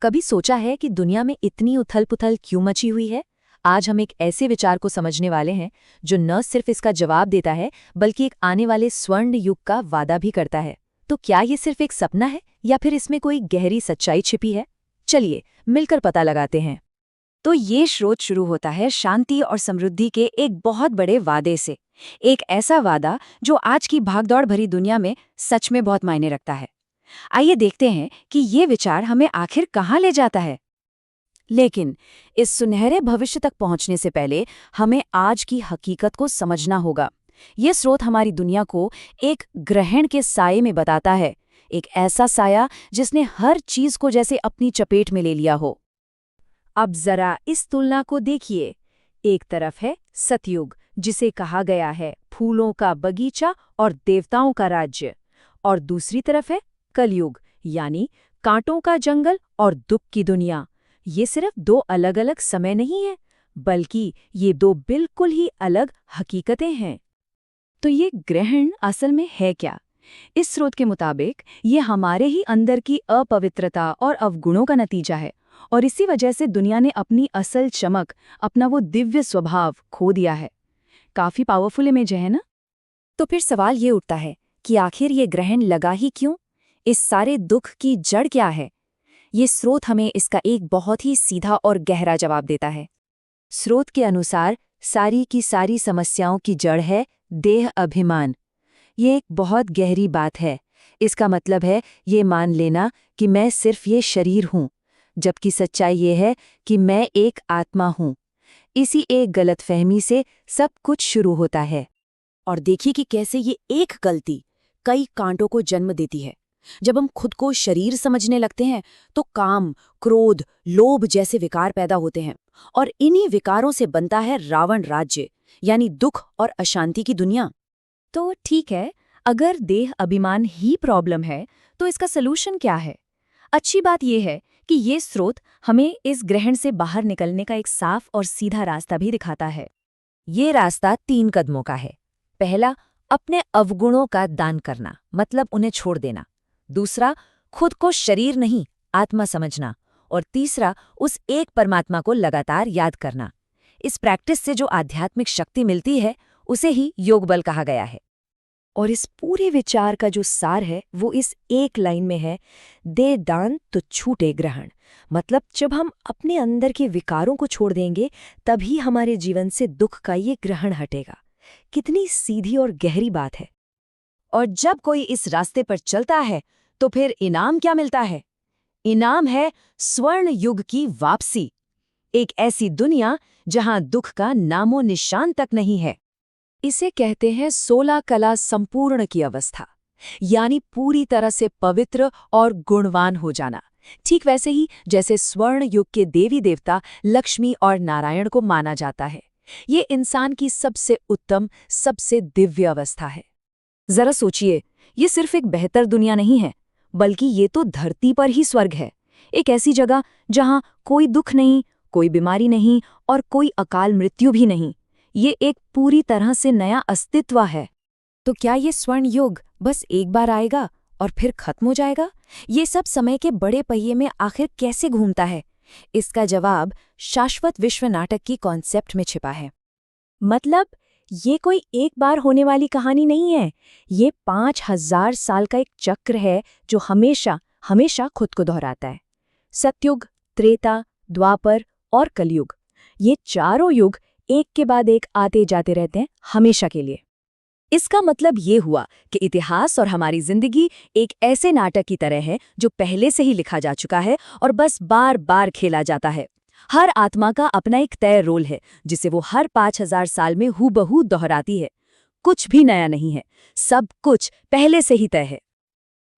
कभी सोचा है कि दुनिया में इतनी उथल-पुथल क्यों मची हुई है? आज हम एक ऐसे विचार को समझने वाले हैं जो न सिर्फ इसका जवाब देता है बल्कि एक आने वाले स्वर्ण युग का वादा भी करता है। तो क्या ये सिर्फ एक सपना है या फिर इसमें कोई गहरी सच्चाई छिपी है? चलिए मिलकर पता लगाते हैं। तो ये स्रोत शुरू होता है शांति और समृद्धि के एक बहुत बड़े वादे से। एक ऐसा वादा जो आज की भागदौड़ भरी दुनिया में सच में बहुत मायने रखता है। आइए देखते हैं कि ये विचार हमें आखिर कहाँ ले जाता है। लेकिन इस सुनहरे भविष्य तक पहुंचने से पहले हमें आज की हकीकत को समझना होगा। ये स्रोत हमारी दुनिया को एक ग्रहण के साये में बताता है, एक ऐसा साया जिसने हर चीज को जैसे अपनी चपेट में ले लिया हो। अब जरा इस तुलना को देखिए। एक तरफ है सतयुग, जिसे कहा गया है फूलों का बगीचा और देवताओं का राज्य, और दूसरी तरफ है कलयुग, यानी कांटों का जंगल और दुख की दुनिया। ये सिर्फ दो अलग अलग समय नहीं है, बल्कि ये दो बिल्कुल ही अलग हकीकतें हैं। तो ये ग्रहण असल में है क्या? इस स्रोत के मुताबिक ये हमारे ही अंदर की अपवित्रता और अवगुणों का नतीजा है, और इसी वजह से दुनिया ने अपनी असल चमक, अपना वो दिव्य स्वभाव खो दिया है। काफी पावरफुल इमेज है ना? तो फिर सवाल ये उठता है कि आखिर ये ग्रहण लगा ही क्यों? इस सारे दुख की जड़ क्या है? ये स्रोत हमें इसका एक बहुत ही सीधा और गहरा जवाब देता है। स्रोत के अनुसार सारी की सारी समस्याओं की जड़ है देह अभिमान। ये एक बहुत गहरी बात है। इसका मतलब है ये मान लेना कि मैं सिर्फ ये शरीर हूँ, जबकि सच्चाई ये है कि मैं एक आत्मा हूँ। इसी एक गलतफहमी से सब कुछ शुरू होता है। और देखिए कि कैसे ये एक गलती कई कांटों को जन्म देती है। जब हम खुद को शरीर समझने लगते हैं तो काम, क्रोध, लोभ जैसे विकार पैदा होते हैं, और इन्हीं विकारों से बनता है रावण राज्य, यानी दुख और अशांति की दुनिया। तो ठीक है, अगर देह अभिमान ही प्रॉब्लम है तो इसका सलूशन क्या है? अच्छी बात यह है कि ये स्रोत हमें इस ग्रहण से बाहर निकलने का एक साफ और सीधा रास्ता भी दिखाता है। ये रास्ता 3 कदमों का है। पहला, अपने अवगुणों का दान करना, मतलब उन्हें छोड़ देना। दूसरा, खुद को शरीर नहीं आत्मा समझना। और तीसरा, उस एक परमात्मा को लगातार याद करना। इस प्रैक्टिस से जो आध्यात्मिक शक्ति मिलती है उसे ही योग बल कहा गया है। और इस पूरे विचार का जो सार है वो इस एक लाइन में है, दे दान तो छूटे ग्रहण। मतलब जब हम अपने अंदर के विकारों को छोड़ देंगे तभी हमारे जीवन से दुख का ये ग्रहण हटेगा। कितनी सीधी और गहरी बात है। और जब कोई इस रास्ते पर चलता है तो फिर इनाम क्या मिलता है? इनाम है स्वर्ण युग की वापसी। एक ऐसी दुनिया जहां दुख का नामो निशान तक नहीं है। इसे कहते हैं 16 कला संपूर्ण की अवस्था, यानी पूरी तरह से पवित्र और गुणवान हो जाना। ठीक वैसे ही जैसे स्वर्ण युग के देवी देवता लक्ष्मी और नारायण को माना जाता है। ये इंसान की सबसे उत्तम, सबसे दिव्य अवस्था है। जरा सोचिए, ये सिर्फ एक बेहतर दुनिया नहीं है, बल्कि ये तो धरती पर ही स्वर्ग है। एक ऐसी जगह जहां कोई दुख नहीं, कोई बीमारी नहीं और कोई अकाल मृत्यु भी नहीं। ये एक पूरी तरह से नया अस्तित्व है। तो क्या ये स्वर्ण युग बस एक बार आएगा और फिर खत्म हो जाएगा? ये सब समय के बड़े पहिए में आखिर कैसे घूमता है? इसका जवाब शाश्वत विश्व नाटक की कॉन्सेप्ट में छिपा है। मतलब ये कोई एक बार होने वाली कहानी नहीं है। ये 5000 साल का एक चक्र है जो हमेशा हमेशा खुद को दोहराता है। सतयुग, त्रेता, द्वापर और कलयुग, ये चारों युग एक के बाद एक आते जाते रहते हैं, हमेशा के लिए। इसका मतलब ये हुआ कि इतिहास और हमारी जिंदगी एक ऐसे नाटक की तरह है जो पहले से ही लिखा जा चुका है और बस बार बार खेला जाता है। हर आत्मा का अपना एक तय रोल है जिसे वो हर 5000 साल में हूबहू दोहराती है। कुछ भी नया नहीं है, सब कुछ पहले से ही तय है।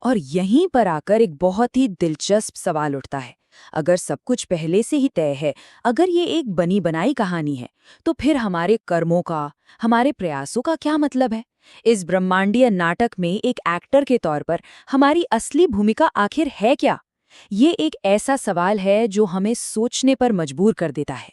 और यहीं पर आकर एक बहुत ही दिलचस्प सवाल उठता है। अगर सब कुछ पहले से ही तय है, अगर ये एक बनी बनाई कहानी है, तो फिर हमारे कर्मों का, हमारे प्रयासों का क्या मतलब है? इस ब्रह्मांडीय नाटक में एक एक्टर के तौर पर हमारी असली भूमिका आखिर है क्या? ये एक ऐसा सवाल है जो हमें सोचने पर मजबूर कर देता है।